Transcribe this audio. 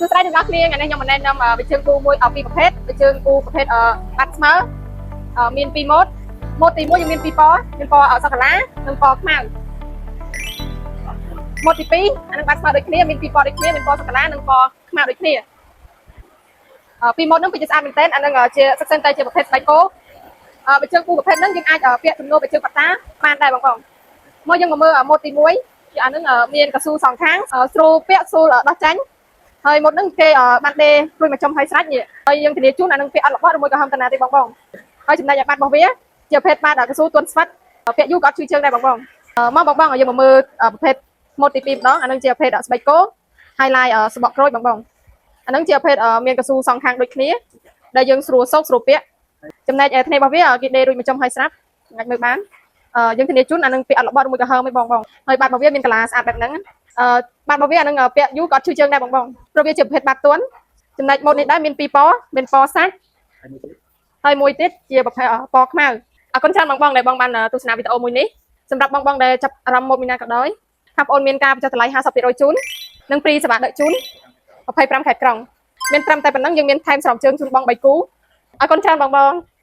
សួស្តីទាំងអស់គ្នាថ្ងៃនេះខ្ញុំមកណែនាំវិជើងគូមួយពីប្រភេទវិជើងគូប្រភេទបាត់ស្មើមាន2ម៉ូតម៉ូតទី1យើងមាន2ពណ៌មានពណ៌សូកូឡានិងពណ៌ខ្មៅម៉ូតទី2អានឹងបាត់ស្មើដូចគ្នាមាន2ពណ៌ដូចគ្នាមានពណ៌សូកូឡានិងពណ៌ខ្មៅដូចគ្នាពីម៉ូតហ្នឹងពីស្អាតមែនទែនអានឹងជាសិក្សាតែជាប្រភេទស្បែកគោវិជើងគូប្រភេទហ្នឹងយើងអាចពាក់ជំនួសវិជើងបាត់តាបានដែរបងប្អូនមកយើងមកមើលម៉ូតទី1គឺអានឹងមានកស៊ូសងខាងស្រួលពាក់ស្រួលដោះចាញ់ហើយម៉ូតហ្នឹងគេបានដេព្រួយមកចំហើយស្រេចហើយយើងធានាជូនអានឹងពាក់អត់របស់ឬមួយក៏ហឹមតាណាទេបងប្អូនហើយចំណែកឯបាត់របស់វាជាប្រភេទបាត់កស៊ូទន់ស្វិតពាក់យូរក៏អត់ឈឺជើងដែរបងប្អូនមកបងប្អូនយើងមកមើលប្រភេទម៉ូតទី2ម្ដងអានឹងជាប្រភេទស្បែកគោ highlight សបកក្រូចបងប្អូនអានឹងជាប្រភេទមានកស៊ូសងខាងដូចគ្នាដែលយើងស្រួលសោកស្រួលពាក់ចំណែកឯធ្នេរបស់វាគេដេរួចមកចំហើយស្រាប់អាចមើលបានយើងធានាជូនអានឹងពាក់អត់របស់ឬមួយក៏ហឹមទេបងប្អូនហើយបាត់របស់វាមានកាឡាស្អាតបែបហ្នឹងបាត់របស់វាអានឹងពាក់យូរក៏អត់ឈឺជើងដែរបងប្អូនព្រោះវាជាប្រភេទបាត់ទន់ចំណែកម៉ូតនេះដែរមាន2ពណ៌មានពណ៌សាច់ហើយមួយទៀតជាប្រភេទពណ៌ខ្មៅអរគុណច្រើនបងប្អូនដែលបងបានទស្សនាវីដេអូមួយនេះសម្រាប់បងប្អូនដែលចាប់អារម្មណ៍ម៉ូតមួយណាក៏ដោយថាបងប្អូនមានការបញ្ចុះតម្លៃ 50% ជូននិងព្រីសេវាដឹកជូន25ខែក្រុងមានត្រឹមតែប៉ុណ្្នឹងយើងមានថែមស្រោមជើងជូនបង3គូអរគុណច្រើនបងប្អូន